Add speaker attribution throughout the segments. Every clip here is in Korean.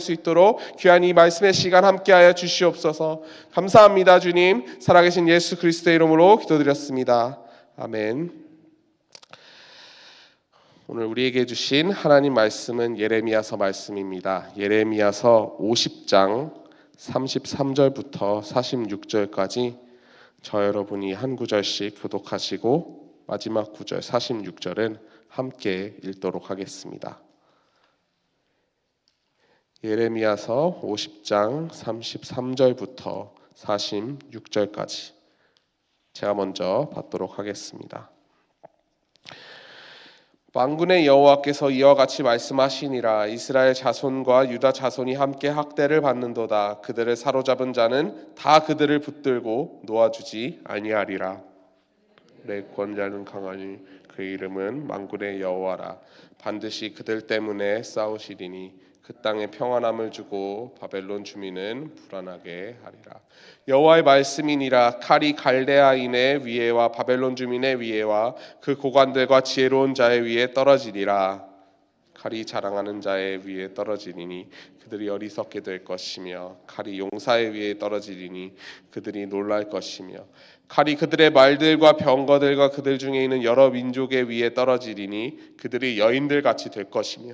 Speaker 1: 수 있도록 귀한 이 말씀의 시간 함께하여 주시옵소서. 감사합니다. 주님, 살아계신 예수 그리스도의 이름으로 기도드렸습니다. 아멘. 오늘 우리에게 주신 하나님 말씀은 예레미야서 말씀입니다. 예레미야서 50장 33절부터 46절까지 저 여러분이 한 구절씩 교독하시고 마지막 구절 46절은 함께 읽도록 하겠습니다. 예레미야서 50장 33절부터 46절까지 제가 먼저 받도록 하겠습니다. 만군의 여호와께서 이와 같이 말씀하시니라. 이스라엘 자손과 유다 자손이 함께 학대를 받는도다. 그들을 사로잡은 자는 다 그들을 붙들고 놓아주지 아니하리라. 내 권자는 강하니 그 이름은 만군의 여호와라. 반드시 그들 때문에 싸우시리니 그 땅에 평안함을 주고 바벨론 주민은 불안하게 하리라. 여호와의 말씀이니라. 칼이 갈대아인의 위에와 바벨론 주민의 위에와 그 고관들과 지혜로운 자의 위에 떨어지리라. 칼이 자랑하는 자의 위에 떨어지리니 그들이 어리석게 될 것이며 칼이 용사의 위에 떨어지리니 그들이 놀랄 것이며 칼이 그들의 말들과 병거들과 그들 중에 있는 여러 민족의 위에 떨어지리니 그들이 여인들 같이 될 것이며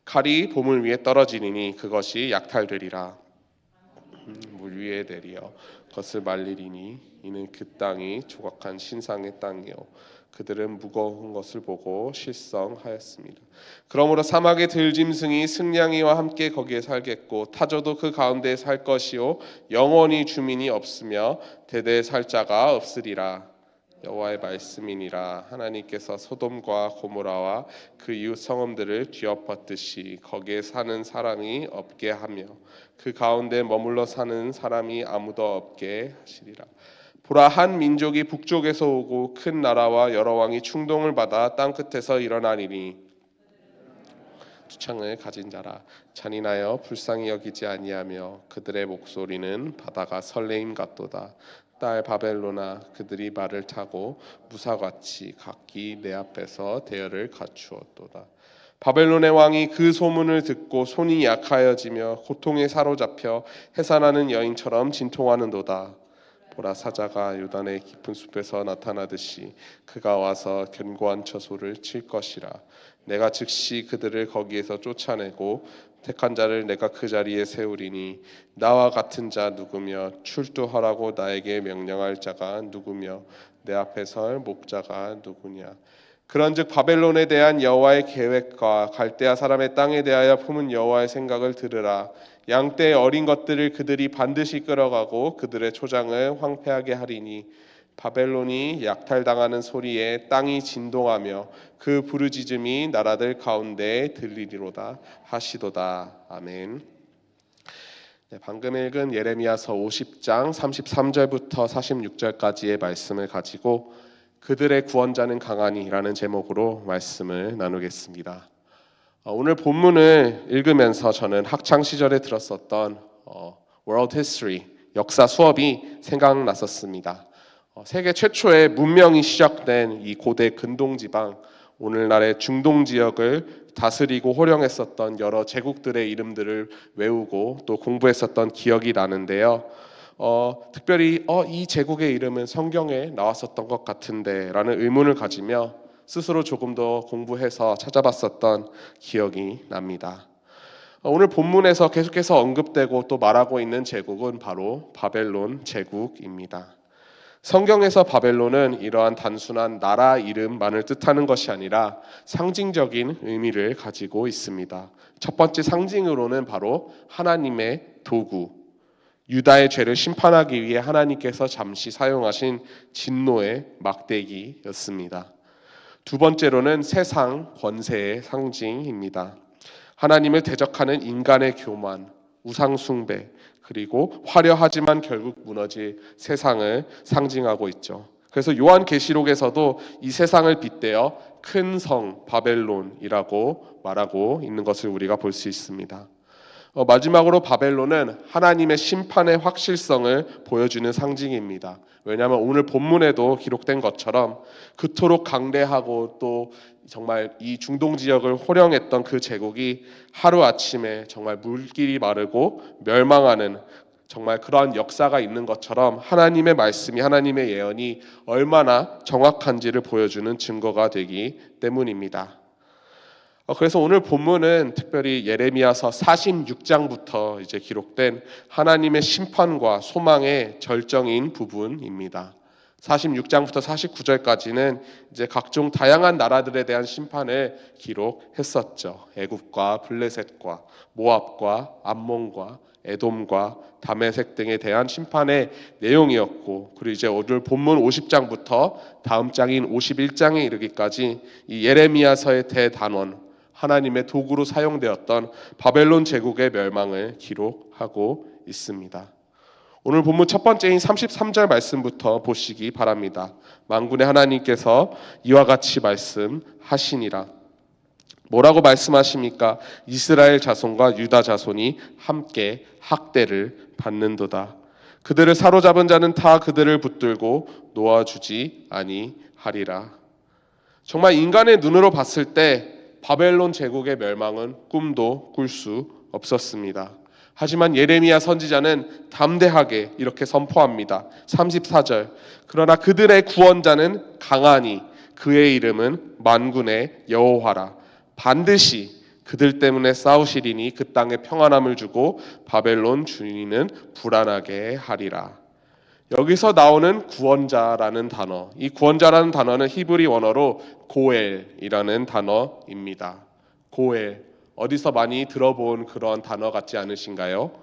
Speaker 1: 칼이 보물 위에 떨어지리니 그것이 약탈되리라. 물 위에 내리어 그것을 말리리니 이는 그 땅이 조각한 신상의 땅이요 그들은 무거운 것을 보고 실성하였습니다. 그러므로 사막의 들짐승이 승냥이와 함께 거기에 살겠고 타조도 그 가운데에 살 것이요 영원히 주민이 없으며 대대에 살 자가 없으리라. 여호와의 말씀이니라. 하나님께서 소돔과 고모라와 그 이웃 성읍들을 뒤엎었듯이 거기에 사는 사람이 없게 하며 그 가운데 머물러 사는 사람이 아무도 없게 하시리라. 보라, 한 민족이 북쪽에서 오고 큰 나라와 여러 왕이 충동을 받아 땅 끝에서 일어나리니 주창을 가진 자라. 잔인하여 불쌍히 여기지 아니하며 그들의 목소리는 바다가 설레임 같도다. 딸 바벨로나, 그들이 말을 타고 무사같이 각기 내 앞에서 대열을 갖추었도다. 바벨론의 왕이 그 소문을 듣고 손이 약하여지며 고통에 사로잡혀 해산하는 여인처럼 진통하는도다. 보라, 사자가 요단의 깊은 숲에서 나타나듯이 그가 와서 견고한 처소를 칠 것이라. 내가 즉시 그들을 거기에서 쫓아내고 택한 자를 내가 그 자리에 세우리니 나와 같은 자 누구며 출두하라고 나에게 명령할 자가 누구며 내 앞에 설 목자가 누구냐. 그런즉 바벨론에 대한 여호와의 계획과 갈대아 사람의 땅에 대하여 품은 여호와의 생각을 들으라. 양떼의 어린 것들을 그들이 반드시 끌어가고 그들의 초장을 황폐하게 하리니 바벨론이 약탈당하는 소리에 땅이 진동하며 그 부르짖음이 나라들 가운데 들리리로다 하시도다. 아멘. 방금 읽은 예레미야서 50장 33절부터 46절까지의 말씀을 가지고 그들의 구원자는 강하니라는 제목으로 말씀을 나누겠습니다. 오늘 본문을 읽으면서 저는 학창 시절에 들었었던 World History 역사 수업이 생각났었습니다. 세계 최초의 문명이 시작된 이 고대 근동지방, 오늘날의 중동 지역을 다스리고 호령했었던 여러 제국들의 이름들을 외우고 또 공부했었던 기억이 나는데요. 특별히 이 제국의 이름은 성경에 나왔었던 것 같은데 라는 의문을 가지며 스스로 조금 더 공부해서 찾아봤었던 기억이 납니다. 오늘 본문에서 계속해서 언급되고 또 말하고 있는 제국은 바로 바벨론 제국입니다. 성경에서 바벨론은 이러한 단순한 나라 이름만을 뜻하는 것이 아니라 상징적인 의미를 가지고 있습니다. 첫 번째 상징으로는 바로 하나님의 도구, 유다의 죄를 심판하기 위해 하나님께서 잠시 사용하신 진노의 막대기였습니다. 두 번째로는 세상 권세의 상징입니다. 하나님을 대적하는 인간의 교만, 우상 숭배, 그리고 화려하지만 결국 무너질 세상을 상징하고 있죠. 그래서 요한계시록에서도 이 세상을 빗대어 큰 성 바벨론이라고 말하고 있는 것을 우리가 볼 수 있습니다. 마지막으로 바벨론은 하나님의 심판의 확실성을 보여주는 상징입니다. 왜냐하면 오늘 본문에도 기록된 것처럼 그토록 강대하고 또 정말 이 중동 지역을 호령했던 그 제국이 하루아침에 정말 물길이 마르고 멸망하는 정말 그러한 역사가 있는 것처럼 하나님의 말씀이, 하나님의 예언이 얼마나 정확한지를 보여주는 증거가 되기 때문입니다. 그래서 오늘 본문은 특별히 예레미야서 46장부터 이제 기록된 하나님의 심판과 소망의 절정인 부분입니다. 46장부터 49절까지는 이제 각종 다양한 나라들에 대한 심판을 기록했었죠. 애굽과 블레셋과 모압과 암몬과 에돔과 다메섹 등에 대한 심판의 내용이었고, 그리고 이제 오늘 본문 50장부터 다음 장인 51장에 이르기까지 이 예레미야서의 대단원, 하나님의 도구로 사용되었던 바벨론 제국의 멸망을 기록하고 있습니다. 오늘 본문 첫 번째인 33절 말씀부터 보시기 바랍니다. 만군의 하나님께서 이와 같이 말씀하시니라. 뭐라고 말씀하십니까? 이스라엘 자손과 유다 자손이 함께 학대를 받는도다. 그들을 사로잡은 자는 다 그들을 붙들고 놓아주지 아니하리라. 정말 인간의 눈으로 봤을 때 바벨론 제국의 멸망은 꿈도 꿀 수 없었습니다. 하지만 예레미야 선지자는 담대하게 이렇게 선포합니다. 34절. 그러나 그들의 구원자는 강하니 그의 이름은 만군의 여호와라. 반드시 그들 때문에 싸우시리니 그 땅에 평안함을 주고 바벨론 주인은 불안하게 하리라. 여기서 나오는 구원자라는 단어, 이 구원자라는 단어는 히브리 원어로 고엘이라는 단어입니다. 고엘, 어디서 많이 들어본 그런 단어 같지 않으신가요?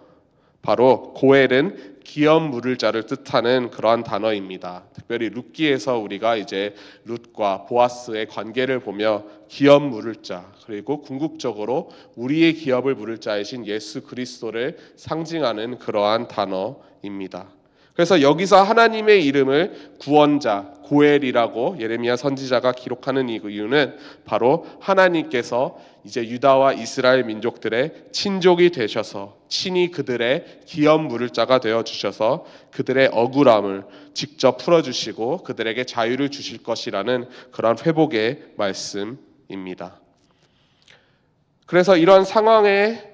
Speaker 1: 바로 고엘은 기업 물을 자를 뜻하는 그러한 단어입니다. 특별히 룻기에서 우리가 이제 룻과 보아스의 관계를 보며 기업 물을 자, 그리고 궁극적으로 우리의 기업을 물을 자이신 예수 그리스도를 상징하는 그러한 단어입니다. 그래서 여기서 하나님의 이름을 구원자, 고엘이라고 예레미야 선지자가 기록하는 이유는 바로 하나님께서 이제 유다와 이스라엘 민족들의 친족이 되셔서 친히 그들의 기업 물을 자가 되어 주셔서 그들의 억울함을 직접 풀어주시고 그들에게 자유를 주실 것이라는 그런 회복의 말씀입니다. 그래서 이런 상황에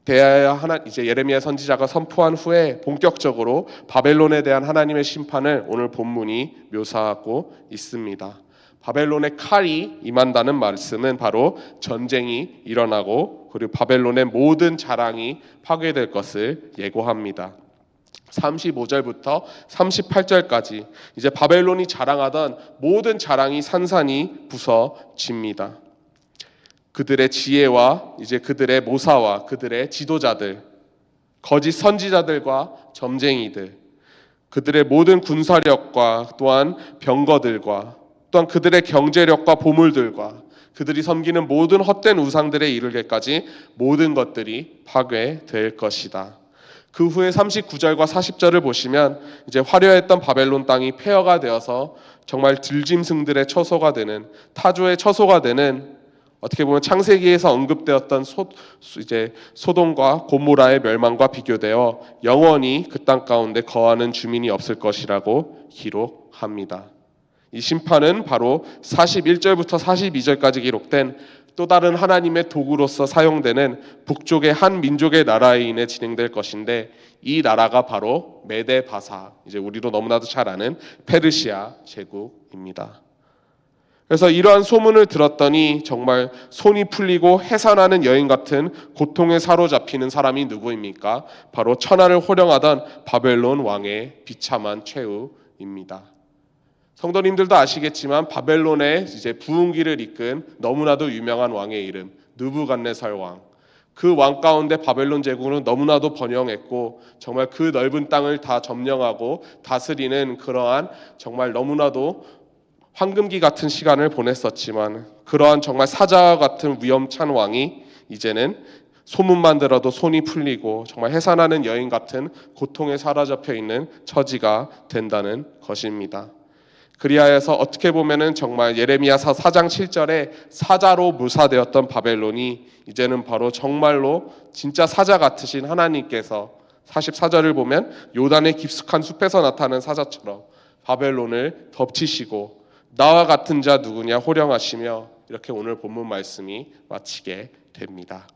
Speaker 1: 대하여 이제 예레미야 선지자가 선포한 후에 본격적으로 바벨론에 대한 하나님의 심판을 오늘 본문이 묘사하고 있습니다. 바벨론의 칼이 임한다는 말씀은 바로 전쟁이 일어나고 그리고 바벨론의 모든 자랑이 파괴될 것을 예고합니다. 35절부터 38절까지 이제 바벨론이 자랑하던 모든 자랑이 산산이 부서집니다. 그들의 지혜와 이제 그들의 모사와 그들의 지도자들, 거짓 선지자들과 점쟁이들, 그들의 모든 군사력과 또한 병거들과 또한 그들의 경제력과 보물들과 그들이 섬기는 모든 헛된 우상들에 이르기까지 모든 것들이 파괴될 것이다. 그 후에 39절과 40절을 보시면 이제 화려했던 바벨론 땅이 폐허가 되어서 정말 들짐승들의 처소가 되는, 타조의 처소가 되는, 어떻게 보면 창세기에서 언급되었던 이제 소돔과 고모라의 멸망과 비교되어 영원히 그 땅 가운데 거하는 주민이 없을 것이라고 기록합니다. 이 심판은 바로 41절부터 42절까지 기록된 또 다른 하나님의 도구로서 사용되는 북쪽의 한 민족의 나라에 인해 진행될 것인데, 이 나라가 바로 메데 바사, 이제 우리도 너무나도 잘 아는 페르시아 제국입니다. 그래서 이러한 소문을 들었더니 정말 손이 풀리고 해산하는 여인 같은 고통에 사로잡히는 사람이 누구입니까? 바로 천하를 호령하던 바벨론 왕의 비참한 최후입니다. 성도님들도 아시겠지만 바벨론의 이제 부흥기를 이끈 너무나도 유명한 왕의 이름 느부갓네살 왕. 그 왕 가운데 바벨론 제국은 너무나도 번영했고 정말 그 넓은 땅을 다 점령하고 다스리는 그러한 정말 너무나도 황금기 같은 시간을 보냈었지만, 그러한 정말 사자와 같은 위험찬 왕이 이제는 소문만 들어도 손이 풀리고 정말 해산하는 여인 같은 고통에 사로잡혀 있는 처지가 된다는 것입니다. 그리하여서 어떻게 보면은 정말 예레미야서 4장 7절에 사자로 묘사되었던 바벨론이 이제는 바로 정말로 진짜 사자 같으신 하나님께서 44절을 보면 요단의 깊숙한 숲에서 나타나는 사자처럼 바벨론을 덮치시고 나와 같은 자 누구냐 호령하시며 이렇게 오늘 본문 말씀이 마치게 됩니다.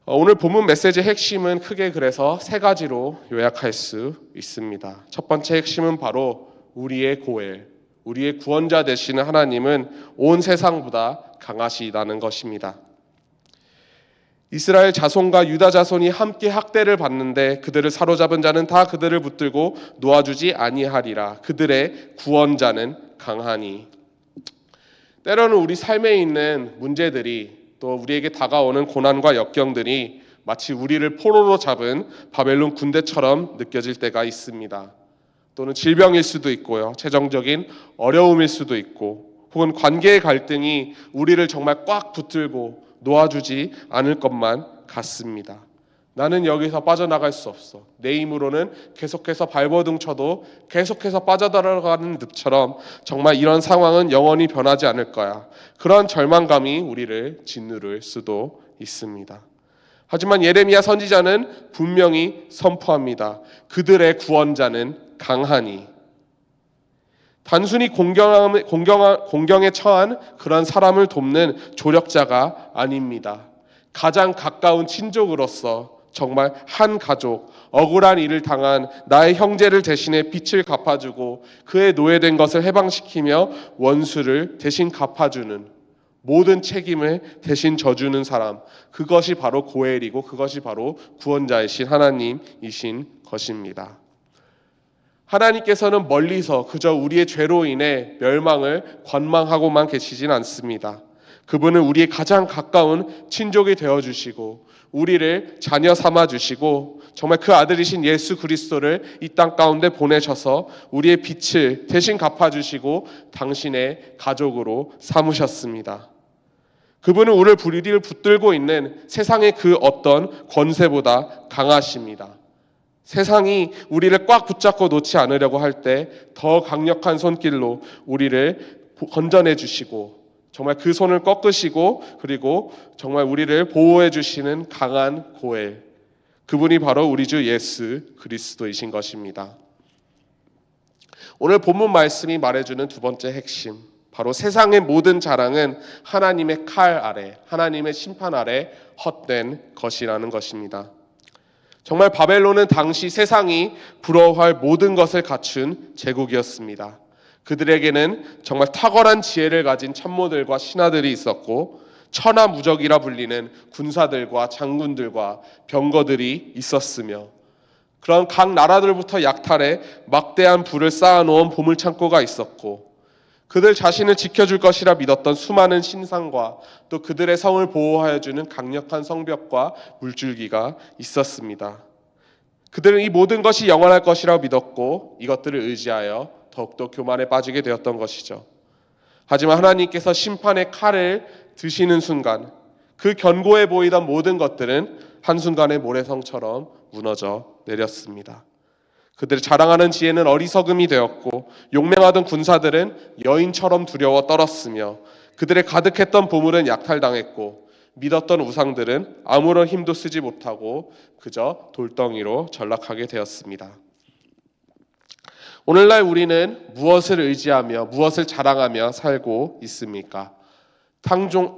Speaker 1: 오늘 본문 메시지의 핵심은 크게 그래서 세 가지로 요약할 수 있습니다. 첫 번째 핵심은 바로 우리의 고엘, 우리의 구원자 되시는 하나님은 온 세상보다 강하시다는 것입니다. 이스라엘 자손과 유다 자손이 함께 학대를 받는데 그들을 사로잡은 자는 다 그들을 붙들고 놓아주지 아니하리라. 그들의 구원자는 강하니. 때로는 우리 삶에 있는 문제들이 또 우리에게 다가오는 고난과 역경들이 마치 우리를 포로로 잡은 바벨론 군대처럼 느껴질 때가 있습니다. 또는 질병일 수도 있고요. 재정적인 어려움일 수도 있고 혹은 관계의 갈등이 우리를 정말 꽉 붙들고 놓아주지 않을 것만 같습니다. 나는 여기서 빠져나갈 수 없어. 내 힘으로는 계속해서 발버둥 쳐도 계속해서 빠져들어가는 늪처럼 정말 이런 상황은 영원히 변하지 않을 거야. 그런 절망감이 우리를 짓누를 수도 있습니다. 하지만 예레미야 선지자는 분명히 선포합니다. 그들의 구원자는 강하니. 단순히 공경에 처한 그런 사람을 돕는 조력자가 아닙니다. 가장 가까운 친족으로서 정말 한 가족, 억울한 일을 당한 나의 형제를 대신해 빚을 갚아주고 그의 노예된 것을 해방시키며 원수를 대신 갚아주는 모든 책임을 대신 져주는 사람, 그것이 바로 고엘이고 그것이 바로 구원자이신 하나님이신 것입니다. 하나님께서는 멀리서 그저 우리의 죄로 인해 멸망을 관망하고만 계시진 않습니다. 그분은 우리의 가장 가까운 친족이 되어주시고 우리를 자녀 삼아주시고 정말 그 아들이신 예수 그리스도를 이 땅 가운데 보내셔서 우리의 빚을 대신 갚아주시고 당신의 가족으로 삼으셨습니다. 그분은 우리를 붙들고 있는 세상의 그 어떤 권세보다 강하십니다. 세상이 우리를 꽉 붙잡고 놓지 않으려고 할 때 더 강력한 손길로 우리를 건져내 주시고 정말 그 손을 꺾으시고 그리고 정말 우리를 보호해 주시는 강한 고엘, 그분이 바로 우리 주 예수 그리스도이신 것입니다. 오늘 본문 말씀이 말해주는 두 번째 핵심, 바로 세상의 모든 자랑은 하나님의 칼 아래, 하나님의 심판 아래 헛된 것이라는 것입니다. 정말 바벨론은 당시 세상이 부러워할 모든 것을 갖춘 제국이었습니다. 그들에게는 정말 탁월한 지혜를 가진 참모들과 신하들이 있었고 천하무적이라 불리는 군사들과 장군들과 병거들이 있었으며 그런 각 나라들부터 약탈해 막대한 부를 쌓아놓은 보물창고가 있었고 그들 자신을 지켜줄 것이라 믿었던 수많은 신상과 또 그들의 성을 보호하여 주는 강력한 성벽과 물줄기가 있었습니다. 그들은 이 모든 것이 영원할 것이라고 믿었고 이것들을 의지하여 더욱더 교만에 빠지게 되었던 것이죠. 하지만 하나님께서 심판의 칼을 드시는 순간 그 견고해 보이던 모든 것들은 한순간에 모래성처럼 무너져 내렸습니다. 그들이 자랑하는 지혜는 어리석음이 되었고 용맹하던 군사들은 여인처럼 두려워 떨었으며 그들의 가득했던 보물은 약탈당했고 믿었던 우상들은 아무런 힘도 쓰지 못하고 그저 돌덩이로 전락하게 되었습니다. 오늘날 우리는 무엇을 의지하며 무엇을 자랑하며 살고 있습니까?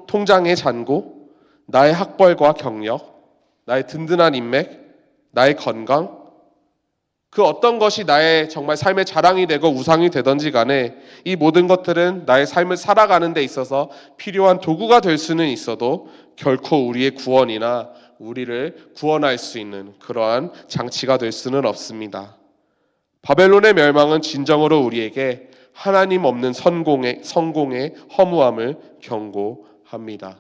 Speaker 1: 통장의 잔고, 나의 학벌과 경력, 나의 든든한 인맥, 나의 건강, 그 어떤 것이 나의 정말 삶의 자랑이 되고 우상이 되든지 간에 이 모든 것들은 나의 삶을 살아가는 데 있어서 필요한 도구가 될 수는 있어도 결코 우리의 구원이나 우리를 구원할 수 있는 그러한 장치가 될 수는 없습니다. 바벨론의 멸망은 진정으로 우리에게 하나님 없는 성공의 허무함을 경고합니다.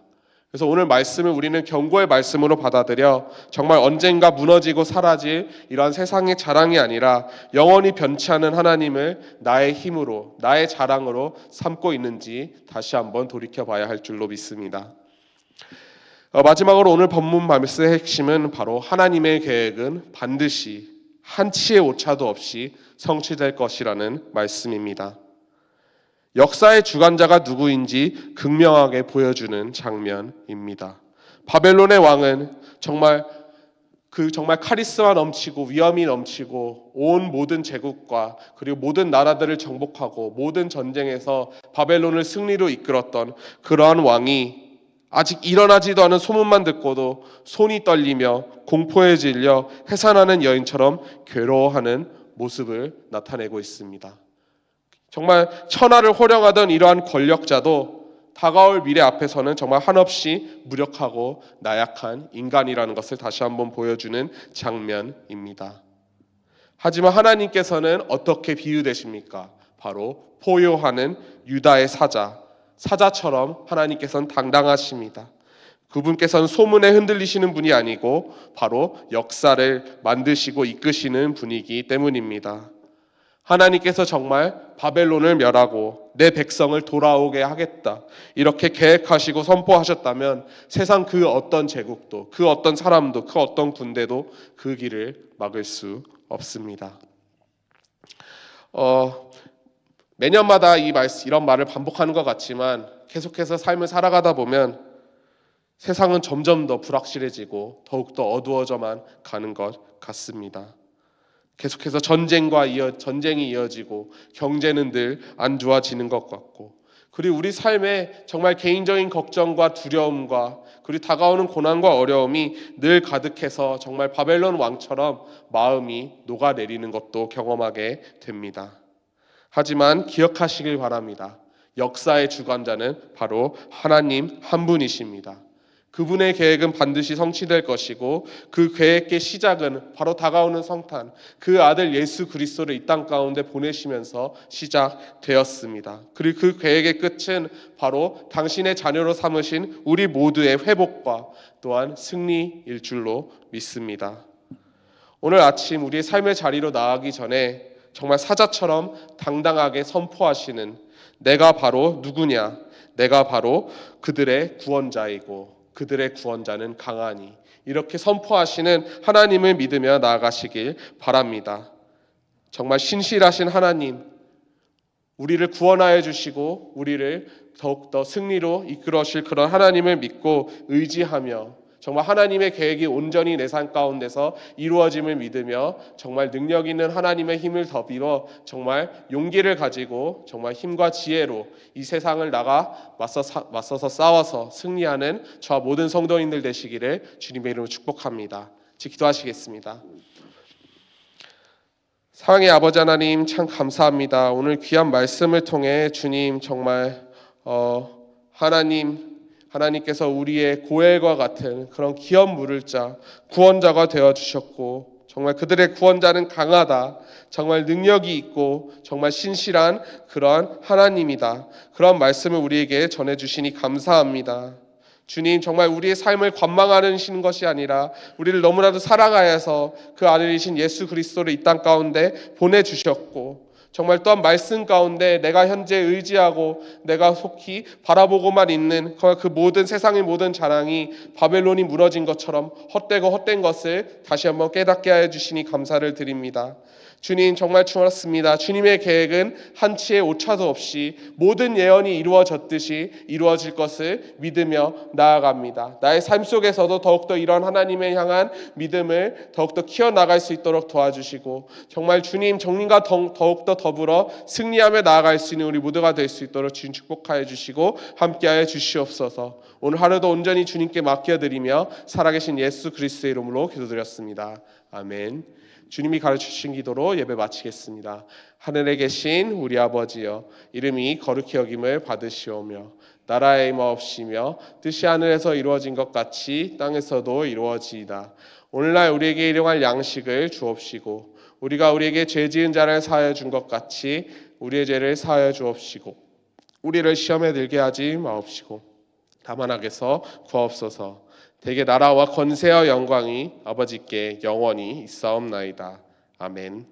Speaker 1: 그래서 오늘 말씀을 우리는 경고의 말씀으로 받아들여 정말 언젠가 무너지고 사라질 이러한 세상의 자랑이 아니라 영원히 변치 않은 하나님을 나의 힘으로 나의 자랑으로 삼고 있는지 다시 한번 돌이켜봐야 할 줄로 믿습니다. 마지막으로 오늘 본문 말씀의 핵심은 바로 하나님의 계획은 반드시 한치의 오차도 없이 성취될 것이라는 말씀입니다. 역사의 주관자가 누구인지 극명하게 보여주는 장면입니다. 바벨론의 왕은 정말 카리스마 넘치고 위엄이 넘치고 온 모든 제국과 그리고 모든 나라들을 정복하고 모든 전쟁에서 바벨론을 승리로 이끌었던 그러한 왕이 아직 일어나지도 않은 소문만 듣고도 손이 떨리며 공포에 질려 해산하는 여인처럼 괴로워하는 모습을 나타내고 있습니다. 정말 천하를 호령하던 이러한 권력자도 다가올 미래 앞에서는 정말 한없이 무력하고 나약한 인간이라는 것을 다시 한번 보여주는 장면입니다. 하지만 하나님께서는 어떻게 비유되십니까? 바로 포효하는 유다의 사자처럼 하나님께서는 당당하십니다. 그분께서는 소문에 흔들리시는 분이 아니고 바로 역사를 만드시고 이끄시는 분이기 때문입니다. 하나님께서 정말 바벨론을 멸하고 내 백성을 돌아오게 하겠다 이렇게 계획하시고 선포하셨다면 세상 그 어떤 제국도 그 어떤 사람도 그 어떤 군대도 그 길을 막을 수 없습니다. 매년마다 이런 말을 반복하는 것 같지만 계속해서 삶을 살아가다 보면 세상은 점점 더 불확실해지고 더욱더 어두워져만 가는 것 같습니다. 계속해서 전쟁이 이어지고 경제는 늘 안 좋아지는 것 같고 그리고 우리 삶에 정말 개인적인 걱정과 두려움과 그리고 다가오는 고난과 어려움이 늘 가득해서 정말 바벨론 왕처럼 마음이 녹아내리는 것도 경험하게 됩니다. 하지만 기억하시길 바랍니다. 역사의 주관자는 바로 하나님 한 분이십니다. 그분의 계획은 반드시 성취될 것이고 그 계획의 시작은 바로 다가오는 성탄, 그 아들 예수 그리스도를 이 땅 가운데 보내시면서 시작되었습니다. 그리고 그 계획의 끝은 바로 당신의 자녀로 삼으신 우리 모두의 회복과 또한 승리일 줄로 믿습니다. 오늘 아침 우리의 삶의 자리로 나아가기 전에 정말 사자처럼 당당하게 선포하시는 내가 바로 누구냐? 내가 바로 그들의 구원자이고 그들의 구원자는 강하니 이렇게 선포하시는 하나님을 믿으며 나아가시길 바랍니다. 정말 신실하신 하나님, 우리를 구원하여 주시고 우리를 더욱더 승리로 이끌어실 그런 하나님을 믿고 의지하며 정말 하나님의 계획이 온전히 내 삶 가운데서 이루어짐을 믿으며 정말 능력 있는 하나님의 힘을 더 빌어 정말 용기를 가지고 정말 힘과 지혜로 이 세상을 나가 맞서서 싸워서 승리하는 저와 모든 성도님들 되시기를 주님의 이름으로 축복합니다. 기도하시겠습니다. 사랑의 아버지 하나님 참 감사합니다. 오늘 귀한 말씀을 통해 주님 정말 하나님께서 우리의 고엘과 같은 그런 기업 물을 자 구원자가 되어주셨고 정말 그들의 구원자는 강하다. 정말 능력이 있고 정말 신실한 그러한 하나님이다. 그런 말씀을 우리에게 전해주시니 감사합니다. 주님 정말 우리의 삶을 관망하시는 것이 아니라 우리를 너무나도 사랑하여서 그 아들이신 예수 그리스도를 이 땅 가운데 보내주셨고 정말 또한 말씀 가운데 내가 현재 의지하고 내가 속히 바라보고만 있는 그 모든 세상의 모든 자랑이 바벨론이 무너진 것처럼 헛되고 헛된 것을 다시 한번 깨닫게 하여 주시니 감사를 드립니다. 주님 정말 고맙습니다. 주님의 계획은 한치의 오차도 없이 모든 예언이 이루어졌듯이 이루어질 것을 믿으며 나아갑니다. 나의 삶 속에서도 더욱더 이런 하나님을 향한 믿음을 더욱더 키워나갈 수 있도록 도와주시고 정말 주님과 더욱더 더불어 승리하며 나아갈 수 있는 우리 모두가 될 수 있도록 주님 축복하여 주시고 함께하여 주시옵소서. 오늘 하루도 온전히 주님께 맡겨드리며 살아계신 예수 그리스도의 이름으로 기도드렸습니다. 아멘. 주님이 가르치신 기도로 예배 마치겠습니다. 하늘에 계신 우리 아버지여 이름이 거룩히 여김을 받으시오며 나라의 임하옵시며 뜻이 하늘에서 이루어진 것 같이 땅에서도 이루어지이다. 오늘날 우리에게 일용할 양식을 주옵시고 우리가 우리에게 죄 지은 자를 사하여 준 것 같이 우리의 죄를 사하여 주옵시고 우리를 시험에 들게 하지 마옵시고 다만 악에서 구하옵소서. 대개 나라와 권세와 영광이 아버지께 영원히 있사옵나이다. 아멘.